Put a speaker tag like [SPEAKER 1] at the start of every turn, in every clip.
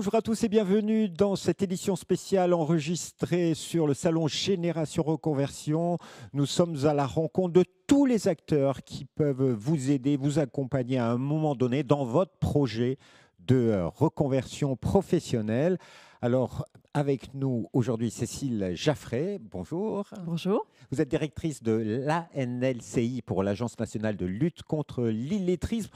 [SPEAKER 1] Bonjour à tous et bienvenue dans cette édition spéciale enregistrée sur le salon Génération Reconversion. Nous sommes à la rencontre de tous les acteurs qui peuvent vous aider, vous accompagner à un moment donné dans votre projet de reconversion professionnelle. Alors, avec nous aujourd'hui, Cécile Jaffray. Bonjour.
[SPEAKER 2] Bonjour.
[SPEAKER 1] Vous êtes directrice de l'ANLCI pour l'Agence nationale de lutte contre l'illettrisme.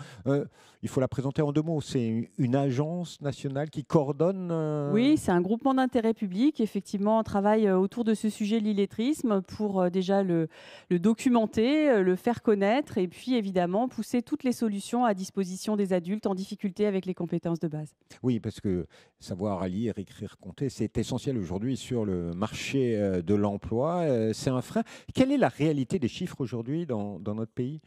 [SPEAKER 1] Il faut la présenter en deux mots. C'est une agence nationale qui coordonne.
[SPEAKER 2] Oui, c'est un groupement d'intérêt public. Effectivement, on travaille autour de ce sujet, l'illettrisme, pour déjà le documenter, le faire connaître et puis évidemment pousser toutes les solutions à disposition des adultes en difficulté avec les compétences de base.
[SPEAKER 1] Oui, parce que savoir lire, écrire, compter, c'est essentiel aujourd'hui sur le marché de l'emploi. C'est un frein. Quelle est la réalité des chiffres aujourd'hui dans notre pays ?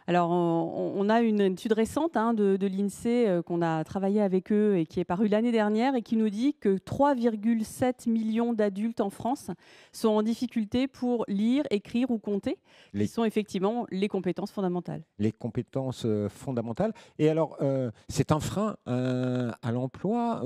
[SPEAKER 2] Alors, on a une étude récente de l'INSEE qu'on a travaillé avec eux et qui est parue l'année dernière et qui nous dit que 3,7 millions d'adultes en France sont en difficulté pour lire, écrire ou compter, qui sont effectivement les compétences fondamentales.
[SPEAKER 1] Les compétences fondamentales. Et alors, c'est un frein à l'emploi,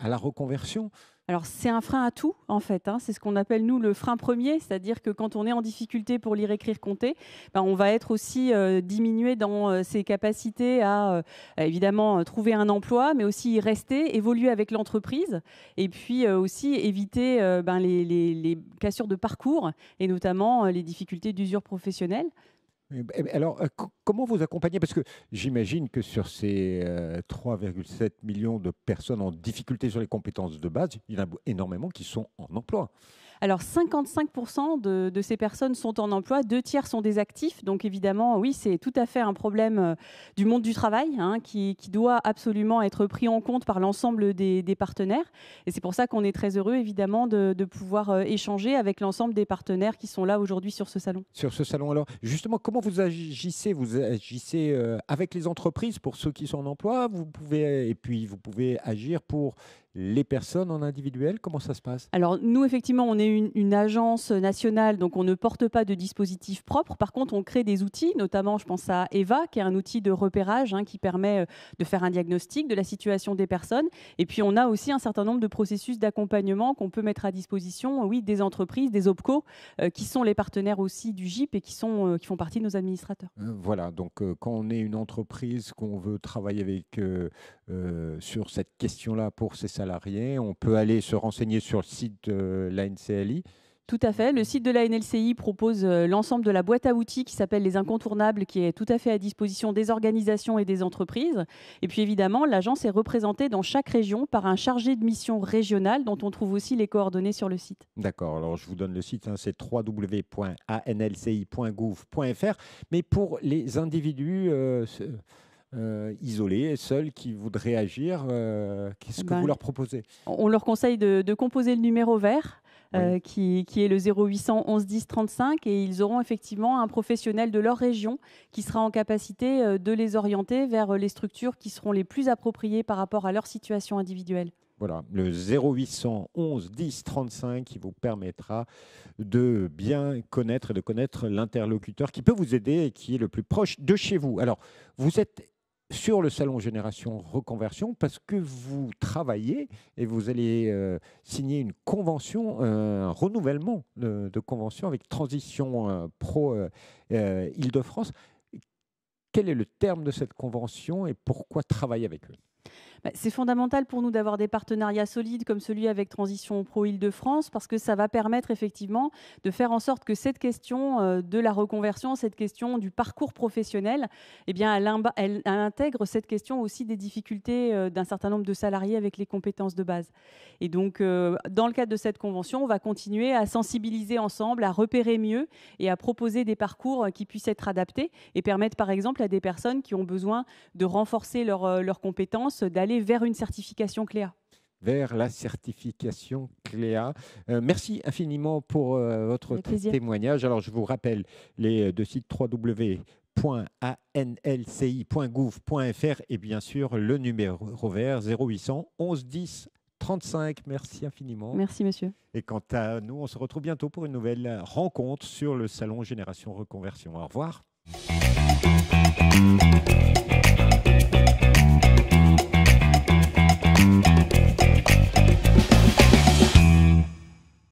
[SPEAKER 1] à la reconversion ?
[SPEAKER 2] Alors, c'est un frein à tout, en fait. C'est ce qu'on appelle, nous, le frein premier. C'est-à-dire que quand on est en difficulté pour lire, écrire, compter, on va être aussi diminué dans ses capacités à, évidemment, trouver un emploi, mais aussi y rester, évoluer avec l'entreprise, et puis aussi éviter les cassures de parcours, et notamment les difficultés d'usure professionnelle.
[SPEAKER 1] Alors, comment vous accompagnez? Parce que j'imagine que sur ces 3,7 millions de personnes en difficulté sur les compétences de base, il y en a énormément qui sont en emploi.
[SPEAKER 2] Alors, 55% de ces personnes sont en emploi, 2 tiers sont des actifs. Donc, évidemment, oui, c'est tout à fait un problème du monde du travail qui doit absolument être pris en compte par l'ensemble des partenaires. Et c'est pour ça qu'on est très heureux, évidemment, de pouvoir échanger avec l'ensemble des partenaires qui sont là aujourd'hui sur ce salon.
[SPEAKER 1] Sur ce salon, alors, justement, comment vous agissez? Vous agissez avec les entreprises pour ceux qui sont en emploi, et puis vous pouvez agir pour les personnes en individuel. Comment ça se passe?
[SPEAKER 2] Alors, nous, effectivement, on est une agence nationale, donc on ne porte pas de dispositif propre. Par contre, on crée des outils, notamment, je pense à EVA, qui est un outil de repérage qui permet de faire un diagnostic de la situation des personnes. Et puis, on a aussi un certain nombre de processus d'accompagnement qu'on peut mettre à disposition, oui, des entreprises, des OPCO, qui sont les partenaires aussi du GIP et qui font partie de nos administrateurs.
[SPEAKER 1] Voilà, donc quand on est une entreprise, qu'on veut travailler avec sur cette question-là pour ses salariés, on peut aller se renseigner sur le site de l'ANCLI.
[SPEAKER 2] Tout à fait. Le site de la NLCI propose l'ensemble de la boîte à outils qui s'appelle Les Incontournables, qui est tout à fait à disposition des organisations et des entreprises. Et puis évidemment, l'agence est représentée dans chaque région par un chargé de mission régionale dont on trouve aussi les coordonnées sur le site.
[SPEAKER 1] D'accord, alors je vous donne le site, c'est www.anlci.gouv.fr. Mais pour les individus isolés, seuls, qui voudraient agir, qu'est-ce que vous leur proposez?
[SPEAKER 2] On leur conseille de composer le numéro vert.
[SPEAKER 1] Oui.
[SPEAKER 2] Qui est le 0800 11 10 35 et ils auront effectivement un professionnel de leur région qui sera en capacité de les orienter vers les structures qui seront les plus appropriées par rapport à leur situation individuelle.
[SPEAKER 1] Voilà, le 0800 11 10 35 qui vous permettra de bien connaître et de connaître l'interlocuteur qui peut vous aider et qui est le plus proche de chez vous. Alors, vous êtes sur le salon Génération Reconversion parce que vous travaillez et vous allez signer une convention, un renouvellement de convention avec Transition Pro Île-de-France. Quel est le terme de cette convention et pourquoi travailler avec eux?
[SPEAKER 2] C'est fondamental pour nous d'avoir des partenariats solides comme celui avec Transition Pro Île-de-France parce que ça va permettre effectivement de faire en sorte que cette question de la reconversion, cette question du parcours professionnel, eh bien, elle intègre cette question aussi des difficultés d'un certain nombre de salariés avec les compétences de base. Et donc, dans le cadre de cette convention, on va continuer à sensibiliser ensemble, à repérer mieux et à proposer des parcours qui puissent être adaptés et permettre par exemple à des personnes qui ont besoin de renforcer leurs compétences, d'aller vers une certification CLEA.
[SPEAKER 1] Vers la certification CLEA. Merci infiniment pour votre témoignage. Alors, je vous rappelle les deux sites www.anlci.gouv.fr et bien sûr le numéro vert 0800 11 10 35. Merci infiniment.
[SPEAKER 2] Merci, monsieur.
[SPEAKER 1] Et quant à nous, on se retrouve bientôt pour une nouvelle rencontre sur le salon Génération Reconversion. Au revoir.